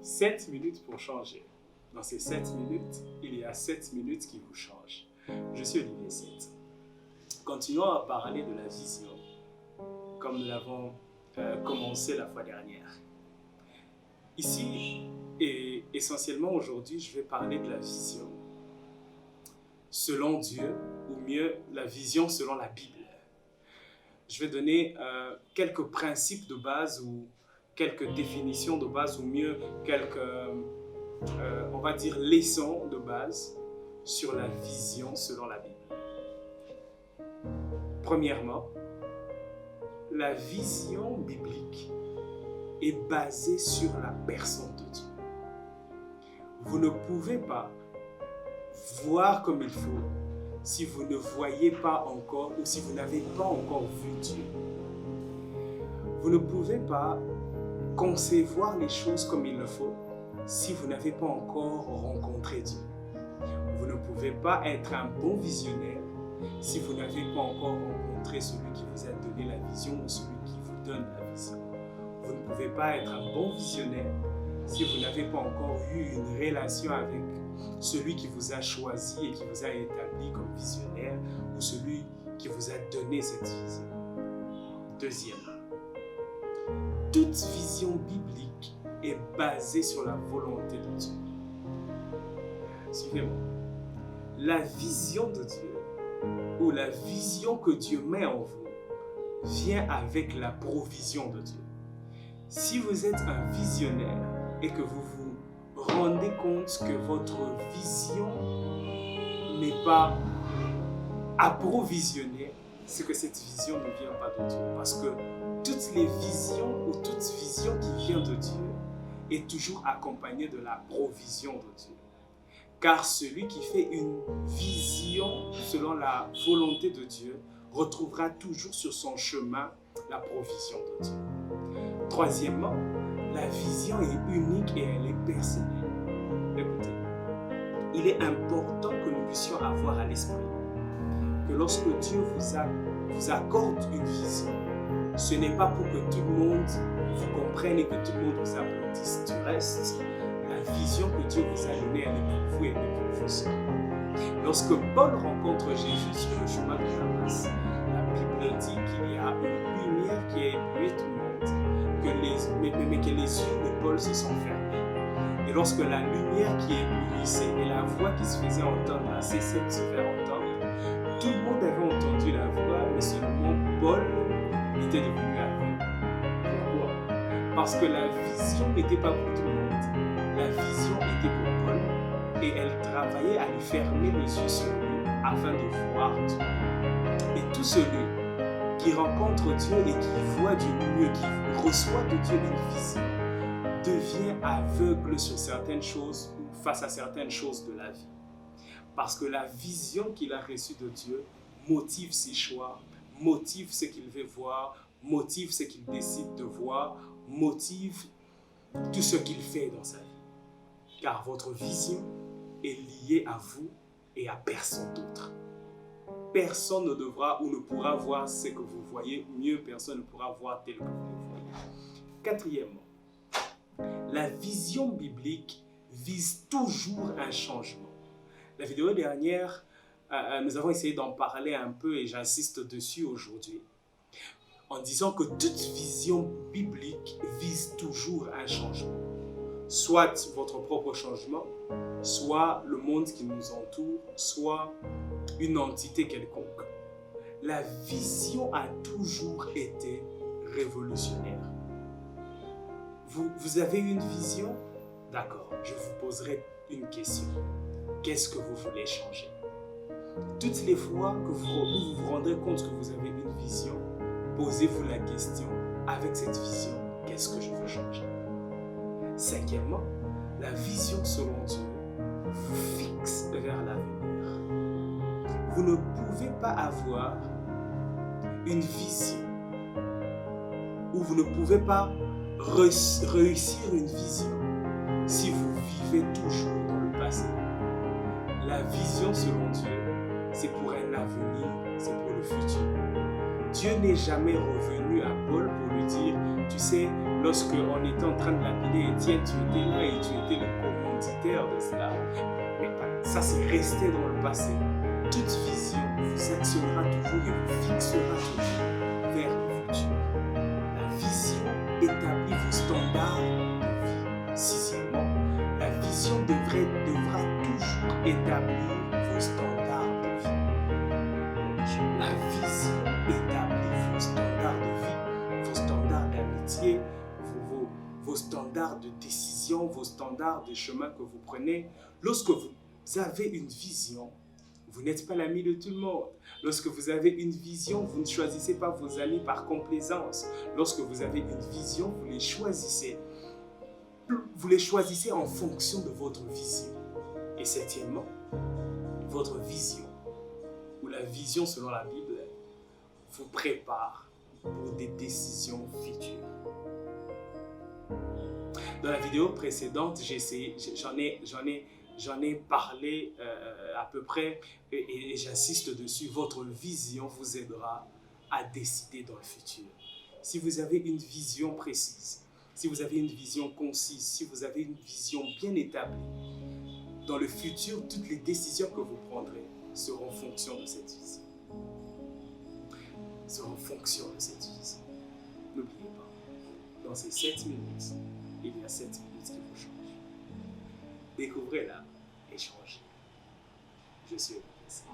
7 minutes pour changer. Dans ces 7 minutes, il y a 7 minutes qui vous changent. Je suis Olivier 7. Continuons à parler de la vision, comme nous l'avons commencé la fois dernière. Ici, et essentiellement aujourd'hui, je vais parler de la vision selon Dieu, ou mieux, la vision selon la Bible. Je vais donner quelques principes de base ou quelques définitions de base, ou mieux, quelques, on va dire, leçons de base sur la vision selon la Bible. Premièrement, la vision biblique est basée sur la personne de Dieu. Vous ne pouvez pas voir comme il faut si vous ne voyez pas encore ou si vous n'avez pas encore vu Dieu. Vous ne pouvez pas concevoir les choses comme il le faut si vous n'avez pas encore rencontré Dieu. Vous ne pouvez pas être un bon visionnaire si vous n'avez pas encore rencontré celui qui vous a donné la vision ou celui qui vous donne la vision. Vous ne pouvez pas être un bon visionnaire si vous n'avez pas encore eu une relation avec celui qui vous a choisi et qui vous a établi comme visionnaire ou celui qui vous a donné cette vision. Deuxièmement, toute vision biblique est basée sur la volonté de Dieu. Suivez-moi. La vision de Dieu ou la vision que Dieu met en vous vient avec la provision de Dieu. Si vous êtes un visionnaire et que vous vous rendez compte que votre vision n'est pas approvisionnée, c'est que cette vision ne vient pas de Dieu. Parce que toutes les visions ou toute vision qui vient de Dieu est toujours accompagnée de la provision de Dieu. Car celui qui fait une vision selon la volonté de Dieu retrouvera toujours sur son chemin la provision de Dieu. Troisièmement, la vision est unique et elle est personnelle. Écoutez, il est important que nous puissions avoir à l'esprit que lorsque Dieu vous accorde une vision, ce n'est pas pour que tout le monde vous comprenne et que tout le monde vous applaudisse. Du reste, la vision que Dieu vous a donnée, elle est pour vous et elle est pour vous seul. Lorsque Paul rencontre Jésus sur le chemin de Damas, la Bible dit qu'il y a une lumière qui a ébloui tout le monde, mais que les yeux de Paul se sont fermés. Et lorsque la lumière qui éblouissait et la voix qui se faisait entendre a cessé de se faire entendre, tout le monde avait entendu la voix, mais seulement Paul était devenu aveugle. Pourquoi? Parce que la vision n'était pas pour tout le monde. La vision était pour Paul et elle travaillait à lui fermer les yeux sur lui afin de voir Dieu. Et tout celui qui rencontre Dieu et qui voit Dieu mieux, qui reçoit de Dieu une vision, devient aveugle sur certaines choses ou face à certaines choses de la vie. Parce que la vision qu'il a reçue de Dieu motive ses choix, motive ce qu'il veut voir, motive ce qu'il décide de voir, motive tout ce qu'il fait dans sa vie. Car votre vision est liée à vous et à personne d'autre. Personne ne devra ou ne pourra voir ce que vous voyez, ou mieux, personne ne pourra voir tel que vous le voyez. Quatrièmement, la vision biblique vise toujours un changement. La vidéo dernière, nous avons essayé d'en parler un peu et j'insiste dessus aujourd'hui, en disant que toute vision biblique vise toujours un changement. Soit votre propre changement, soit le monde qui nous entoure, soit une entité quelconque. La vision a toujours été révolutionnaire. Vous avez une vision? D'accord, je vous poserai une question. Qu'est-ce que vous voulez changer? Toutes les fois que vous vous rendrez compte que vous avez une vision, posez-vous la question, avec cette vision, qu'est-ce que je veux changer? Cinquièmement, la vision selon Dieu vous fixe vers l'avenir. Vous ne pouvez pas avoir une vision ou vous ne pouvez pas réussir une vision si vous vivez toujours dans le passé. La vision selon Dieu, c'est pour un avenir, c'est pour le futur. Dieu n'est jamais revenu à Paul pour lui dire, tu sais, lorsque on était en train de lapider Étienne, tu étais là et tu étais le commanditaire de cela. Mais ça, c'est resté dans le passé. Toute vision vous actionnera toujours et vous fixera toujours vers le futur. La vision établit vos standards de vie. Sixièmement, la vision devra toujours établir vos standards de vie. La vision établit vos standards de vie, vos standards d'amitié, vos standards de décision, vos standards de chemin que vous prenez. Lorsque vous avez une vision, vous n'êtes pas l'ami de tout le monde. Lorsque vous avez une vision, vous ne choisissez pas vos amis par complaisance. Lorsque vous avez une vision, vous les choisissez. Vous les choisissez en fonction de votre vision. Et septièmement, votre vision, ou la vision selon la Bible, vous prépare pour des décisions futures. Dans la vidéo précédente, j'en ai parlé à peu près et j'insiste dessus. Votre vision vous aidera à décider dans le futur. Si vous avez une vision précise, si vous avez une vision concise, si vous avez une vision bien établie, dans le futur, toutes les décisions que vous prendrez seront en fonction de cette vision. Seront en fonction de cette vision. N'oubliez pas, dans ces 7 minutes, il y a 7 minutes qui vous changent. Découvrez-la et changez. Je suis Olivier Sète.